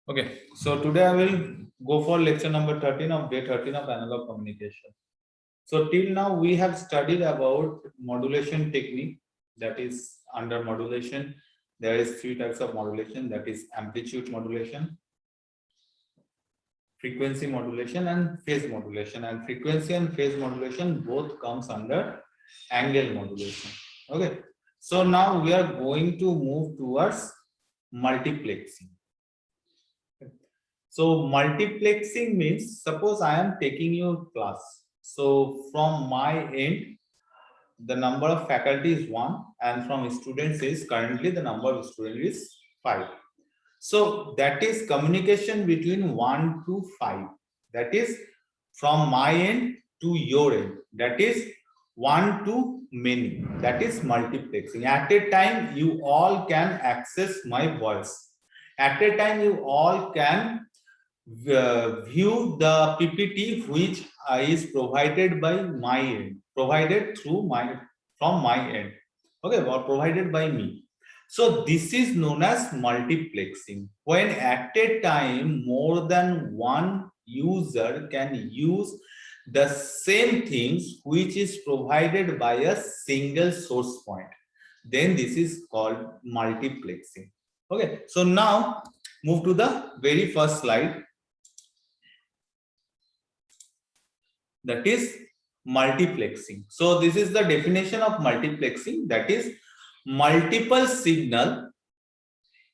Okay, so today I will go for lecture number 13 of day 13 of analog communication. So till now we have studied about modulation technique, that is under modulation. There is three types of modulation, that is amplitude modulation, frequency modulation and phase modulation, and frequency and phase modulation both comes under angle modulation. Okay, so now we are going to move towards multiplexing. So multiplexing means, suppose I am taking your class. So from my end, the number of faculty is 1, and from students is currently the number of students is 5. So that is communication between 1 to 5. That is from my end to your end. That is 1 to many. That is multiplexing. At a time, you all can access my voice. At a time, you all can view the PPT which is provided by my end, provided through from my end, okay, or provided by me. So this is known as multiplexing, when at a time more than one user can use the same things which is provided by a single source point. Then this is called multiplexing. Okay, so now move to the very first slide. That is multiplexing. So this is the definition of multiplexing, that is multiple signal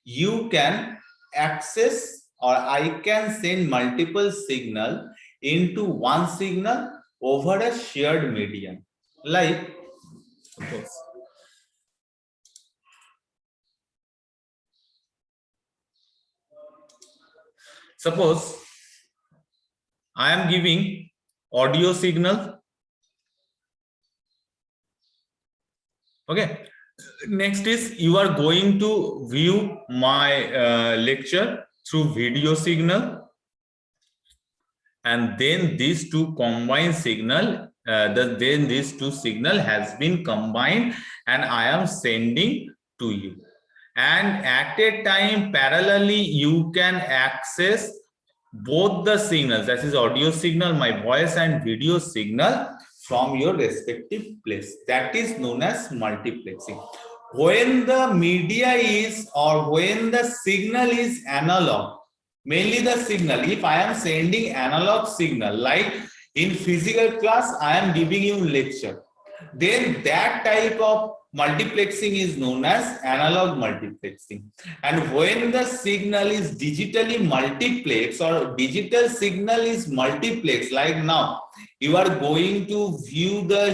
you can access, or I can send multiple signal into one signal over a shared medium. Like suppose I am giving audio signal. Okay, next is you are going to view my lecture through video signal, and then these two combined signal, then these two signal has been combined and I am sending to you. And at a time parallelly you can access both the signals, that is audio signal, my voice, and video signal from your respective place. That is known as multiplexing. When the media is, or when the signal is analog, mainly the signal, if I am sending analog signal, like in physical class I am giving you lecture, then that type of multiplexing is known as analog multiplexing. And when the signal is digitally multiplexed, or digital signal is multiplexed, like now you are going to view the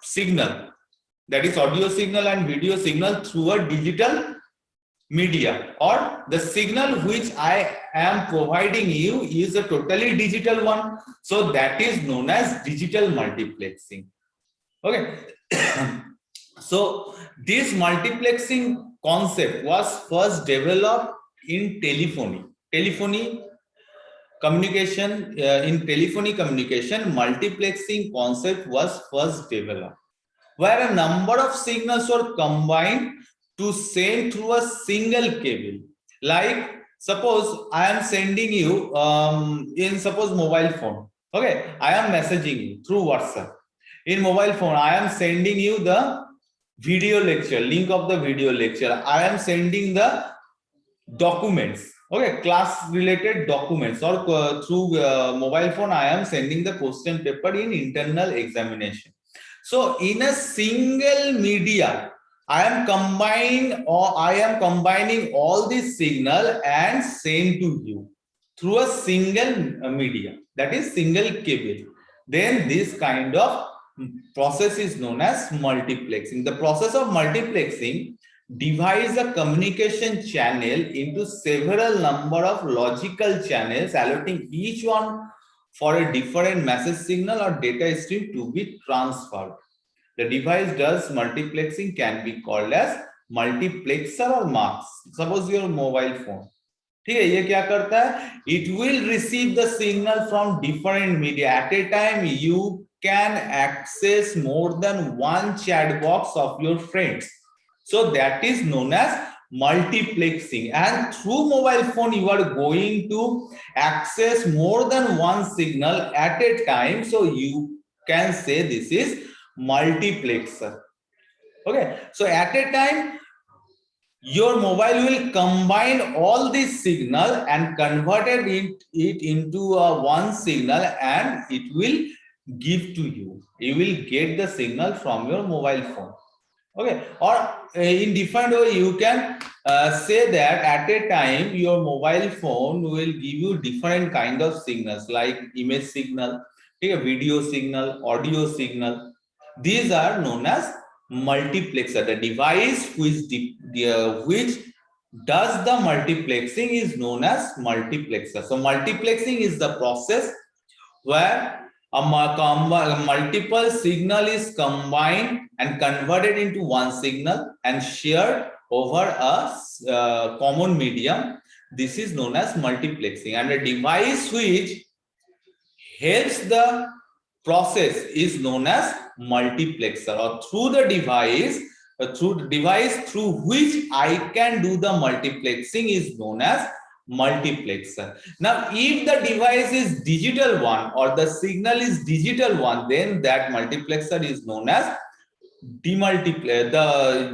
signal, that is audio signal and video signal, through a digital media, or the signal which I am providing you is a totally digital one. So that is known as digital multiplexing. Okay. So this multiplexing concept was first developed in telephony communication. In telephony communication, multiplexing concept was first developed, where a number of signals were combined to send through a single cable. Like suppose I am sending you in suppose mobile phone. Okay, I am messaging you through WhatsApp. In mobile phone, I am sending you the video lecture, link of the video lecture. I am sending the documents, okay, class related documents, or through mobile phone I am sending the question paper in internal examination. So in a single media, I am combining all this signal and send to you through a single media, that is single cable. Then this kind of process is known as multiplexing. The process of multiplexing divides a communication channel into several number of logical channels, allotting each one for a different message signal or data stream to be transferred. The device does multiplexing can be called as multiplexer or mux. Suppose your mobile phone, ठीक है, ये क्या करता है, it will receive the signal from different media. At a time you can access more than one chat box of your friends. So that is known as multiplexing, and through mobile phone you are going to access more than one signal at a time, so you can say this is multiplexer. Okay, so at a time your mobile will combine all this signal and converted it into a one signal, and it will give to you. You will get the signal from your mobile phone. Okay, or in different way you can say that at a time your mobile phone will give you different kind of signals like image signal, video signal, audio signal. These are known as multiplexer. The device which does the multiplexing is known as multiplexer. So multiplexing is the process where a multiple signal is combined and converted into one signal and shared over a common medium. This is known as multiplexing, and a device which helps the process is known as multiplexer, or through the device through which I can do the multiplexing is known as multiplexer. Now if the device is digital one or the signal is digital one, then that multiplexer is known as demultiplexer.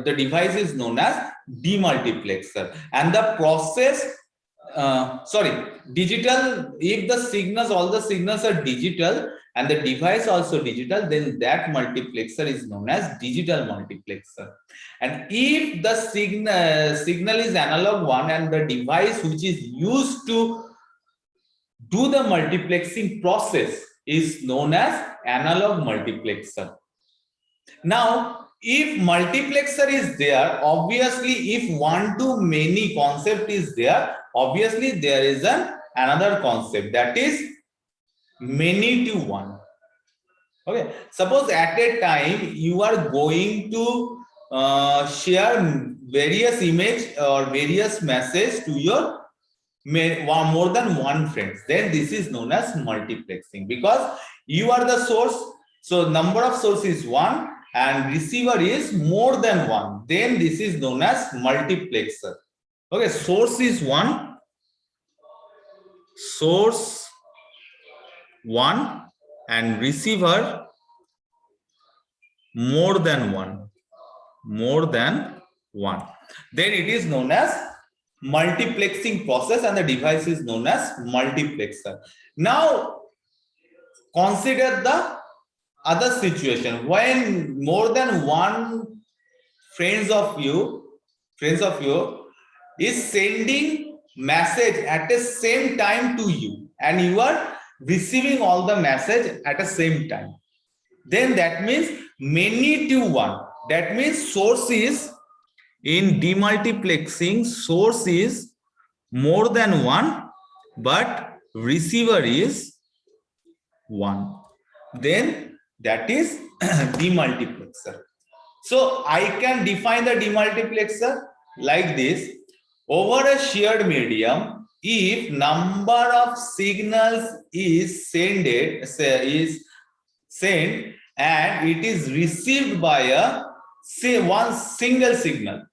The device is known as demultiplexer, and the process digital, if the signals, all the signals are digital and the device also digital, then that multiplexer is known as digital multiplexer. And if the signal is analog one and the device which is used to do the multiplexing process is known as analog multiplexer. Now, if multiplexer is there, obviously, if one to many concept is there, obviously there is another concept, that is many to one. Okay, suppose at a time you are going to share various image or various message to your more than one friends, then this is known as multiplexing, because you are the source, so number of source is one and receiver is more than one, then this is known as multiplexer. Okay, source is one, and receiver more than one, then it is known as multiplexing process, and the device is known as multiplexer. Now consider the other situation when more than one friends of you is sending message at the same time to you, and you are receiving all the message at the same time, then that means many to one. That means source is, in demultiplexing, source is more than one but receiver is one, then that is demultiplexer. So I can define the demultiplexer like this: over a shared medium, if number of signals is sent and it is received by a one single signal,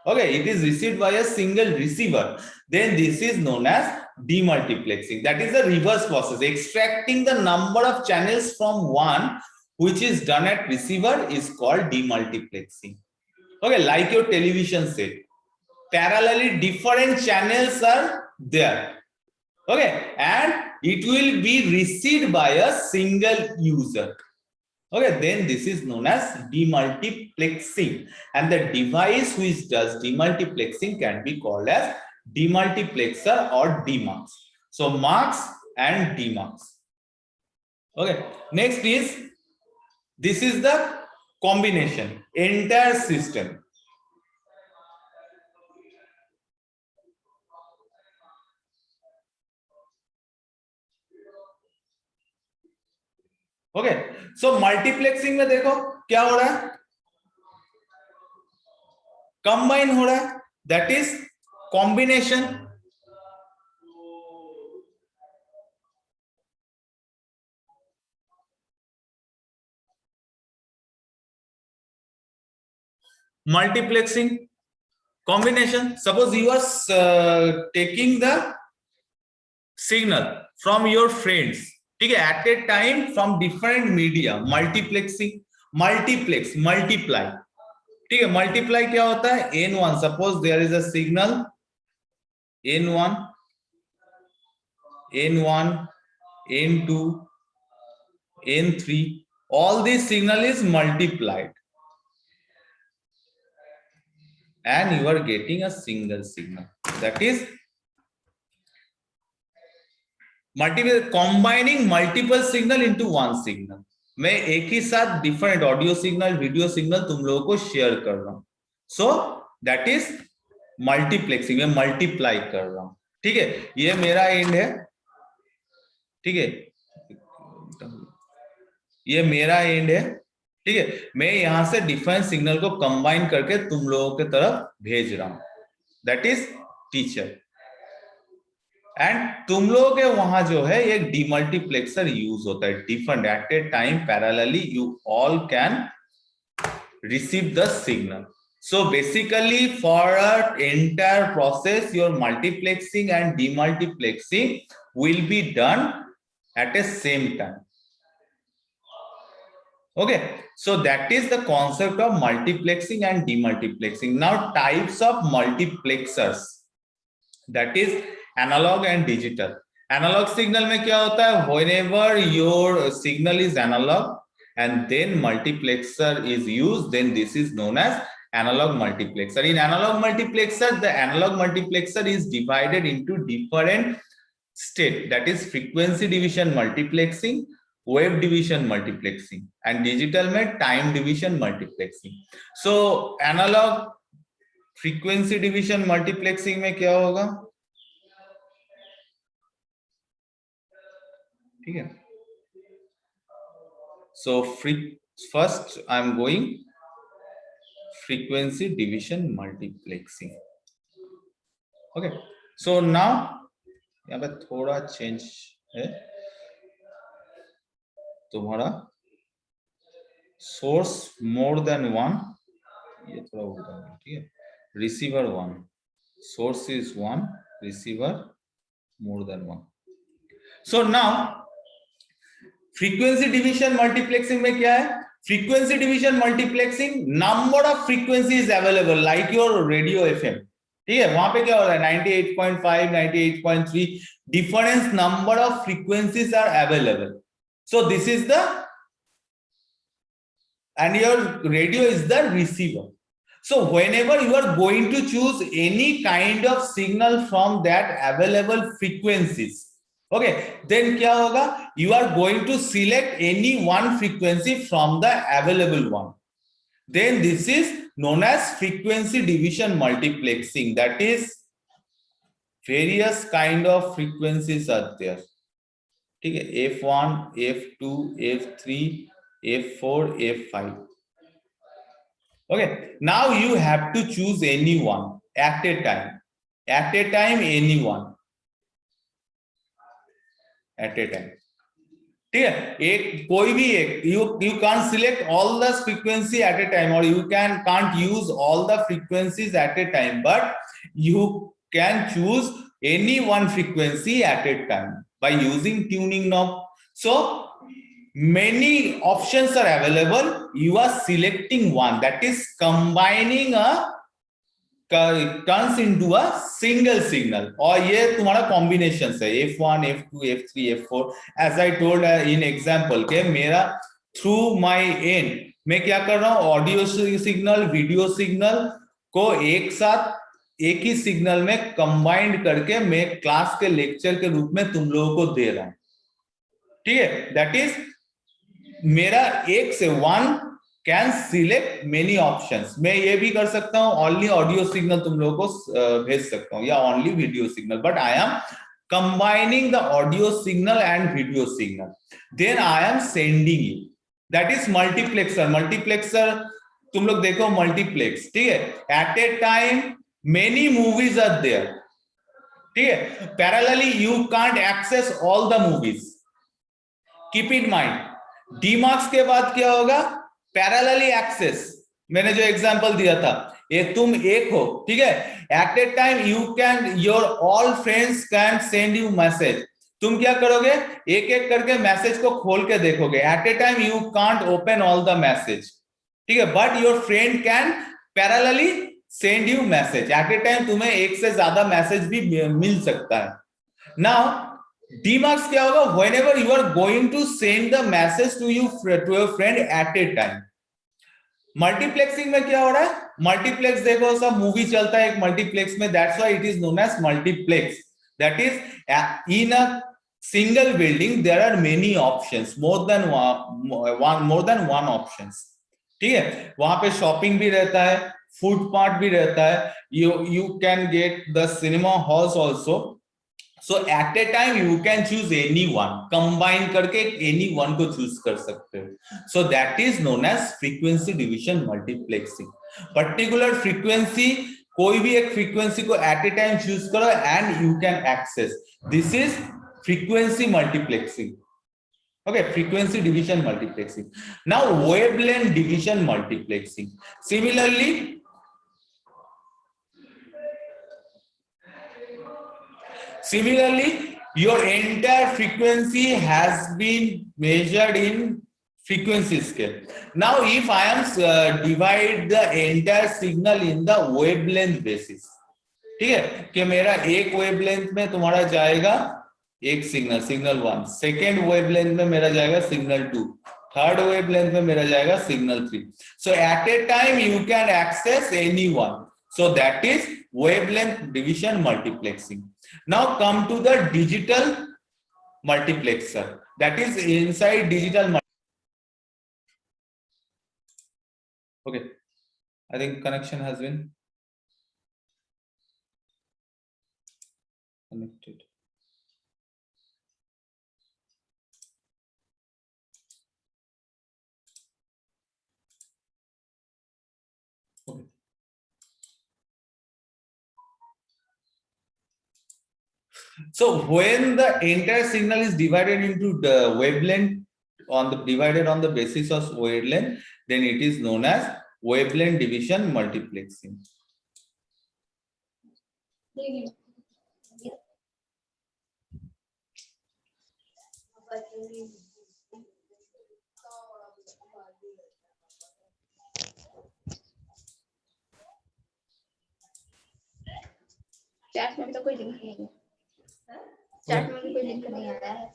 okay, it is received by a single receiver, then this is known as demultiplexing. That is the reverse process. Extracting the number of channels from one, which is done at receiver, is called demultiplexing. Okay, like your television set, parallelly different channels are there, okay, and it will be received by a single user. Okay, then this is known as demultiplexing, and the device which does demultiplexing can be called as demultiplexer or demux. So mux and demux. Okay, next is, this is the combination, entire system. Okay, so multiplexing में देखो क्या हो रहा है, combine हो रहा है, that is combination. Multiplexing combination. Suppose you are taking the signal from your friends, ठीक है, at a time from different media, multiplexing, multiplex, multiply, ठीक है. multiply क्या होता है? n1, suppose there is a signal n1, n1, n2, n3, all this signal is multiplied and you are getting a single signal. That is combining multiple signal into one signal. मैं एक ही साथ different audio signal, video signal तुम लोगों को share कर रहा हूं. सो that is multiplexing, मैं मल्टीप्लाई कर रहा हूं. ठीक है, ये मेरा एंड है. ठीक है, ये मेरा एंड है. ठीक है, मैं यहां से डिफरेंट सिग्नल को कंबाइन करके तुम लोगों के तरफ भेज रहा हूं. That is teacher. एंड तुम लोगों के वहां जो है एक डीमल्टीप्लेक्सर यूज होता है. Different at a time parallelly you all can receive the signal. So basically for an entire process your multiplexing and demultiplexing will be done at a same time. Okay, so that is the concept of multiplexing and demultiplexing. Now types of multiplexers, that is analog and digital. Analog signal में क्या होता है? Whenever your signal is analog and then multiplexer is used, then this is known as analog multiplexer. In analog multiplexer, the analog multiplexer is divided into different state, that is frequency division multiplexing, wave division multiplexing, and digital में time division multiplexing. So analog frequency division multiplexing में क्या होगा? ठीक है, so first I am going frequency division multiplexing. Okay, so now यहाँ पे थोड़ा change है. तुम्हारा सोर्स मोर देन वन, ये थोड़ा उल्टा है. ठीक है, receiver one, source is one, receiver more than one. So now frequency division multiplexing में क्या है? Frequency division multiplexing, number of frequencies available like your radio FM. ठीक है, वहां पे क्या हो रहा है? 98.5, 98.3, difference number of frequencies are available. So this is the, and your radio is the receiver. So whenever you are going to choose any kind of signal from that available frequencies, okay, then क्या होगा? You are going to select any one frequency from the available one. Then this is known as frequency division multiplexing. That is various kind of frequencies are there. ठीक है, F1, F2, F3, F4, F5. Okay, now you have to choose any one at a time. At a time, any one. At a time. ठीक है, एक कोई भी एक, you can't select all the frequency at a time, or you can't use all the frequencies at a time, but you can choose any one frequency at a time by using tuning knob. So many options are available. You are selecting one, that is combining turns into a single signal. और ये तुम्हारा combination है F1, F2, F3, F4. As I told in example के मेरा through my end मैं क्या कर रहा हूँ? ऑडियो सिग्नल, वीडियो सिग्नल को एक साथ एक ही सिग्नल में कंबाइंड करके मैं क्लास के लेक्चर के रूप में तुम लोगों को दे रहा हूं. ठीक है, दैट इज मेरा एक से one can select many options. मैं ये भी कर सकता हूं ओनली ऑडियो सिग्नल तुम लोगों को भेज सकता हूं, या only video signal, but I am combining the audio signal and video signal. Then I am sending you. That is multiplexer. Multiplexer तुम लोग देखो, मल्टीप्लेक्स. ठीक है, at a time many movies are there. ठीक है, parallelly you can't access all the movies. Keep in mind, demarks के बाद क्या होगा? Parallelly access. मैंने जो एग्जांपल दिया था, ये तुम एक हो, ठीक है। At a time you can, your all friends can send you message. तुम क्या करोगे, एक एक करके मैसेज को खोल के देखोगे। At a time you can't open all the message, ठीक है, but your friend can parallelly send you message. At a time तुम्हें एक से ज्यादा मैसेज भी मिल सकता है। नाउ डीमार्क्स क्या होगा, whenever you are going to send the message to your friend at a time. Multiplexing में क्या हो रहा है, मल्टीप्लेक्स देखो सब मूवी चलता है एक मल्टीप्लेक्स में, that's why it is known as multiplex. That is in a single building there are many options, more than one options, ठीक है। वहां पे शॉपिंग भी रहता है, फूड पार्ट भी रहता है, you can get the cinema halls also. So at a time you can choose any one, combine करके एनी वन को चूज कर सकते हो। So that is known as frequency division multiplexing. Particular frequency, कोई भी एक फ्रीक्वेंसी को at a time choose करो and you can access, this is frequency multiplexing. Okay, frequency division multiplexing. Now wavelength division multiplexing. Similarly, your entire frequency has been measured in frequency scale. Now if I am divide the entire signal in the wavelength basis, ठीक है, कि मेरा एक wavelength में तुम्हारा जाएगा एक signal, signal 1, second wavelength में मेरा जाएगा सिग्नल 2, थर्ड वेवलेंथ में मेरा जाएगा signal 3। So at a time you can access any one, so that is wavelength division multiplexing. Now come to the digital multiplexer, that is inside digital. Okay, I think connection has been connected. Okay. So when the entire signal is divided into the wavelength divided on the basis of wavelength, then it is known as wavelength division multiplexing. Chat में तो कोई link नहीं है, chat में भी कोई link नहीं आया है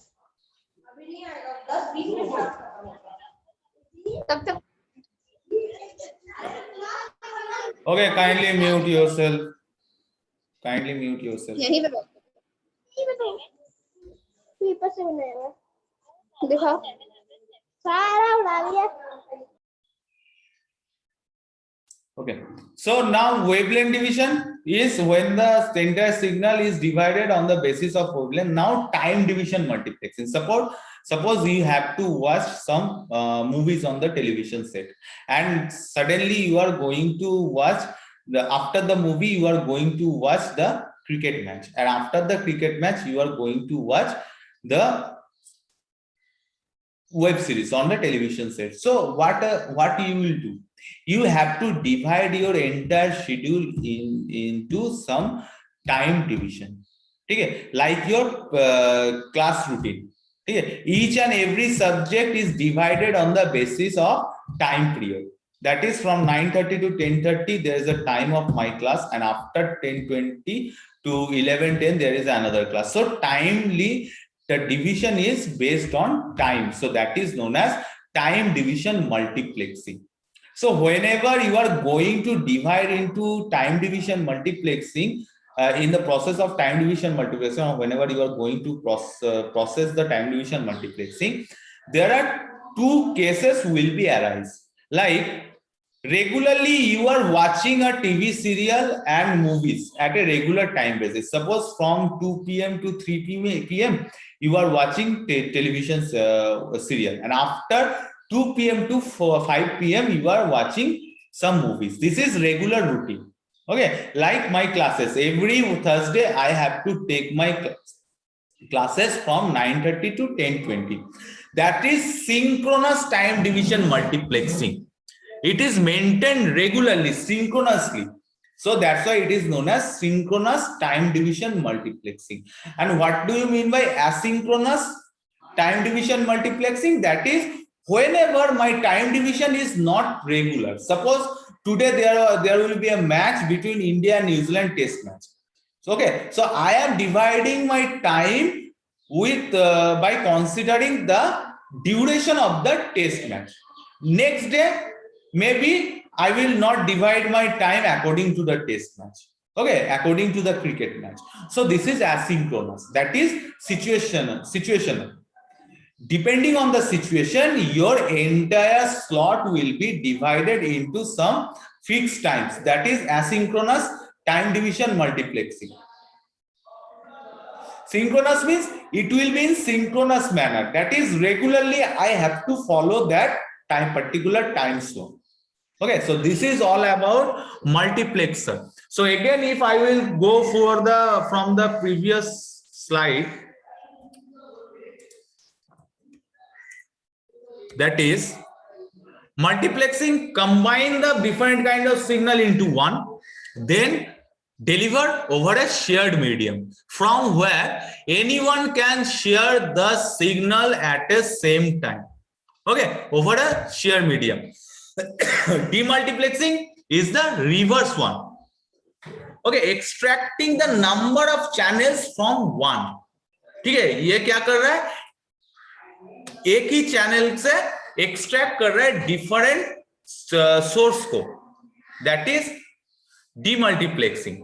अभी, नहीं आएगा 10-20 मिनट तब तक। Okay, kindly mute yourself. Kindly mute yourself. यही बताओ, पेपर से बनाया दिखाओ, सारा उड़ा दिया। Okay, so now wavelength division is when the entire signal is divided on the basis of wavelength. Now time division multiplexing. Suppose you have to watch some movies on the television set, and suddenly you are going to watch after the movie you are going to watch the cricket match, and after the cricket match you are going to watch the web series on the television set. So what you will do, you have to divide your entire schedule into some time division, ठीक है, like your class routine, ठीक है। Each and every subject is divided on the basis of time period, that is from 9:30 to 10:30 there is a time of my class, and after 10:20 to 11:10 there is another class. So timely, the division is based on time, so that is known as time division multiplexing. So whenever you are going to divide into time division multiplexing, in the process of time division multiplexing, or whenever you are going to process the time division multiplexing, there are two cases will be arise. Like regularly you are watching a TV serial and movies at a regular time basis. Suppose from 2 p.m. to 3 p.m. you are watching television serial, and after 2 p.m. to 5 p.m. you are watching some movies. This is regular routine. Okay, like my classes, every Thursday I have to take my classes from 9:30 to 10:20. That is synchronous time division multiplexing. It is maintained regularly, synchronously. So that's why it is known as synchronous time division multiplexing. And what do you mean by asynchronous time division multiplexing? That is whenever my time division is not regular. Suppose today there will be a match between India and New Zealand test match. Okay, so I am dividing my time with by considering the duration of the test match. Next day, maybe I will not divide my time according to the test match. Okay, according to the cricket match. So this is asynchronous. That is situational. Depending on the situation, your entire slot will be divided into some fixed times. That is asynchronous time division multiplexing. Synchronous means it will be in synchronous manner. That is regularly I have to follow that particular time slot. Okay, so this is all about multiplexer. So again, if I will go for from the previous slide, that is multiplexing combine the different kind of signal into one, then deliver over a shared medium from where anyone can share the signal at the same time. Okay, over a shared medium. Demultiplexing is the reverse one. Okay, extracting the number of channels from one. ठीक है, ये क्या कर रहा है? एक ही channel से extract कर रहा है डिफरेंट सोर्स को. That is demultiplexing.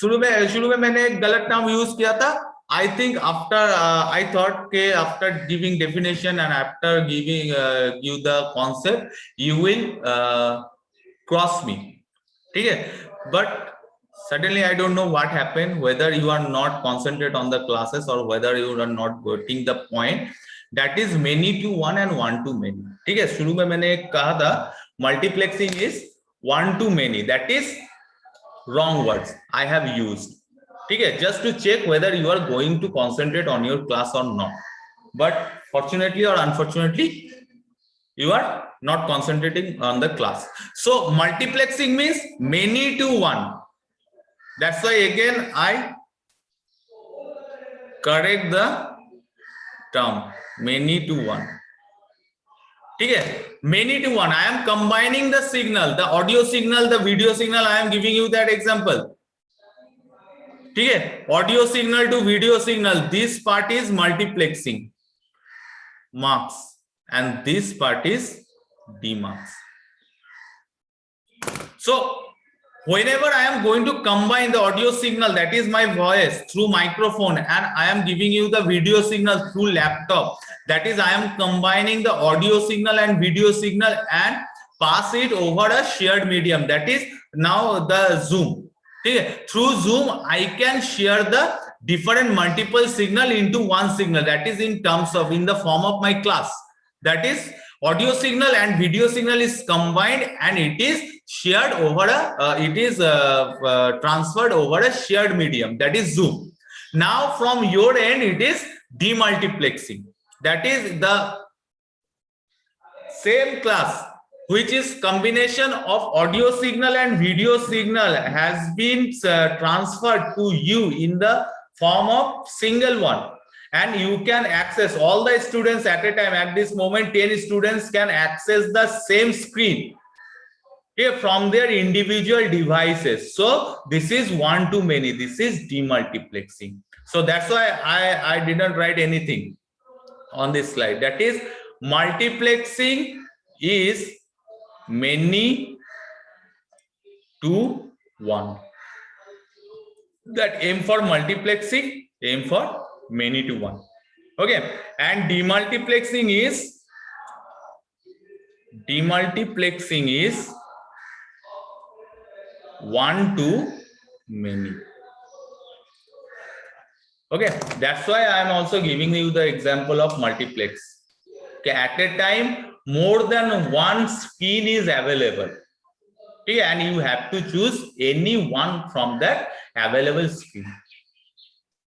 शुरू में मैंने एक गलत नाम यूज किया था. I think I thought after giving definition and after giving you the concept, you will cross me. Okay? But suddenly I don't know what happened, whether you are not concentrate on the classes or whether you are not getting the point. That is many to one and one to many. ठीक है, शुरू में मैंने कहा था multiplexing is one to many. That is wrong words I have used. ठीक है, just to check whether you are going to concentrate on your class or not. But fortunately or unfortunately, you are not concentrating on the class. So multiplexing means many to one. That's why again I correct the term many to one. ठीक है, many to one. I am combining the signal, the audio signal, the video signal. I am giving you that example. ठीक है, audio signal to video signal. This part is multiplexing mux and this part is demux. So whenever I am going to combine the audio signal, that is my voice, through microphone, and I am giving you the video signal through laptop, that is I am combining the audio signal and video signal and pass it over a shared medium, that is now the Zoom. Through Zoom I can share the different multiple signal into one signal, that is in terms of in the form of my class. That is audio signal and video signal is combined and it is shared over transferred over a shared medium, that is Zoom. Now from your end it is demultiplexing, that is the same class which is combination of audio signal and video signal has been transferred to you in the form of single one, and you can access all the students at a time. At this moment 10 students can access the same screen from their individual devices. So this is one to many, this is demultiplexing. So that's why I didn't write anything on this slide. That is multiplexing is many to one. That aim for multiplexing, aim for many to one. Okay, and demultiplexing is one to many. Okay, that's why I am also giving you the example of multiplex. Okay, at a time more than one screen is available. Okay, and you have to choose any one from that available screen.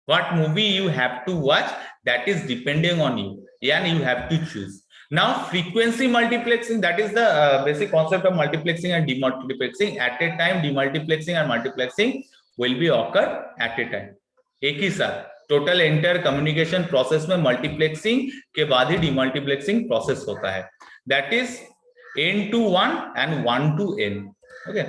What movie you have to watch, that is depending on you, and you have to choose. Now frequency multiplexing, that is the basic concept of multiplexing and demultiplexing. At a time demultiplexing and multiplexing will be occur at a time, एक ही साथ. Total entire communication process में multiplexing के बाद ही demultiplexing process होता है. That is n to 1 and 1 to n. Okay,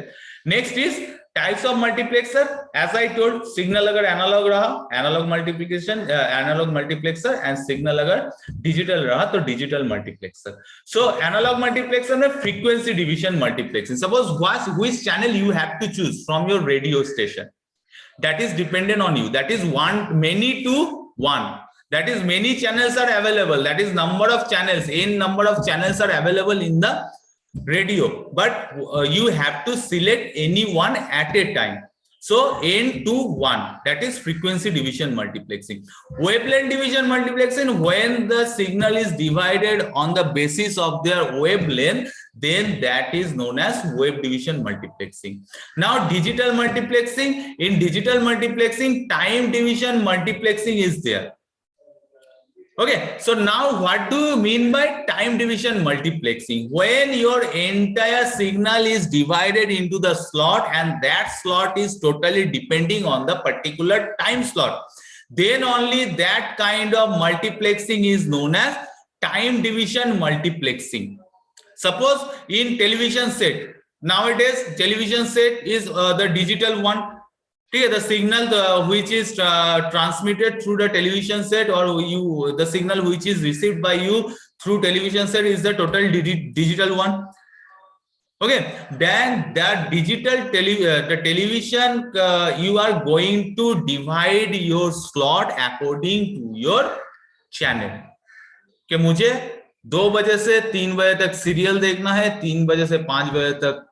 next is types of multiplexer. As I told, signal अगर analogue रहा analogue multiplication analogue multiplexer and signal अगर digital रहा तो digital multiplexer. So analogue multiplexer में frequency division multiplexing. Suppose which channel you have to choose from your radio station, that is dependent on you. That is many to 1. That is many channels are available. That is number of channels, n number of channels are available in the radio, but you have to select any one at a time. So n to 1, that is frequency division multiplexing. Wavelength division multiplexing, when the signal is divided on the basis of their wavelength, then that is known as wave division multiplexing. Now digital multiplexing, in digital multiplexing time division multiplexing is there. Okay, so now what do you mean by time division multiplexing? When your entire signal is divided into the slot and that slot is totally depending on the particular time slot, then only that kind of multiplexing is known as time division multiplexing. Suppose in television set, nowadays television set is the digital one. The signal which is transmitted through the television set, or the signal which is received by you through television set is the total digital one. Okay, then that digital the television you are going to divide your slot according to your channel. कि मुझे 2 बजे से 3 बजे तक serial देखना है, 3 बजे से 5 बजे तक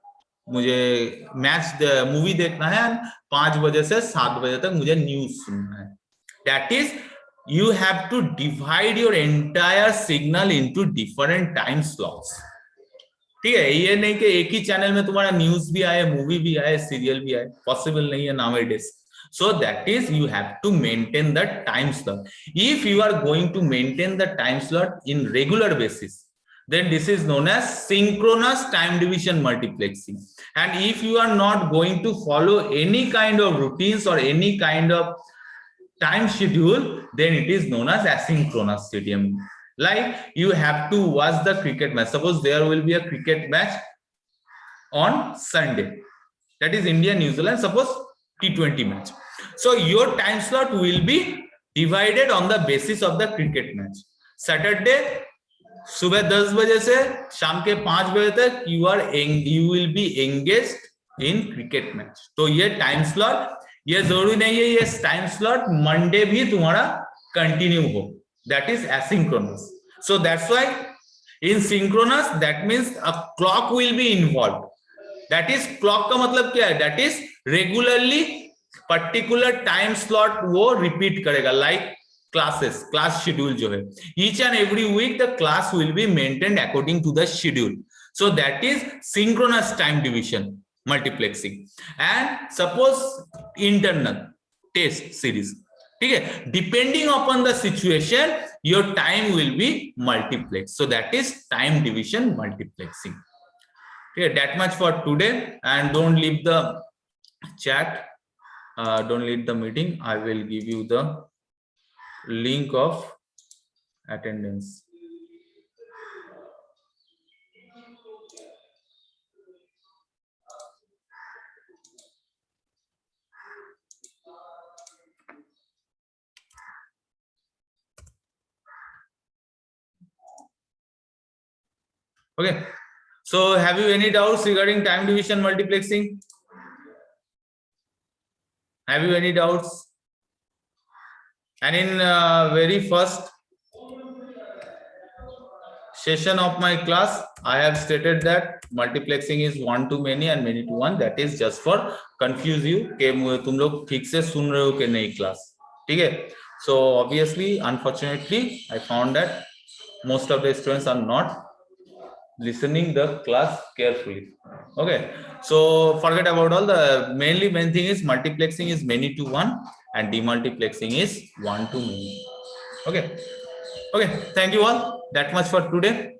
मुझे मैच मूवी देखना है, 5 बजे से 7 बजे तक मुझे न्यूज सुनना है. That is, you have to divide your entire signal into different time slots. ठीक है, ये नहीं कि एक ही चैनल में तुम्हारा न्यूज भी आए, मूवी भी आए, सीरियल भी आए, पॉसिबल नहीं है nowadays. So that is, you have to maintain the time slot. If you are going to maintain the time slot in regular basis, then this is known as synchronous time division multiplexing. And if you are not going to follow any kind of routines or any kind of time schedule, then it is known as asynchronous CDM. Like you have to watch the cricket match. Suppose there will be a cricket match on Sunday. That is India, New Zealand, suppose T20 match. So your time slot will be divided on the basis of the cricket match. Saturday, सुबह 10 बजे से शाम के 5 बजे तक you will be engaged in cricket match. तो ये time slot, ये जरूरी नहीं है ये टाइम स्लॉट मंडे भी तुम्हारा कंटिन्यू हो. That is asynchronous. So that's why in synchronous, that means a clock will be involved. That is, clock का मतलब क्या है? That is regularly particular time slot वो repeat करेगा. Like classes, class schedule जो है, each and every week the class will be maintained according to the schedule. So that is synchronous time division multiplexing. And suppose internal test series, ठीक है, depending upon the situation your time will be multiplexed. So that is time division multiplexing. Okay, that much for today. And don't leave the chat, don't leave the meeting. I will give you the link of attendance. Okay, so have you any doubts regarding time division multiplexing? Have you any doubts? And in very first session of my class, I have stated that multiplexing is 1 to many and many to 1. That is just for confuse you कि तुम लोग ठीक से सुन रहे हो कि नहीं class. ठीक है? So obviously, unfortunately, I found that most of the students are not listening the class carefully. Okay, so forget about all the main thing is multiplexing is many to 1 and demultiplexing is 1 to many. Okay, thank you all. That much for today.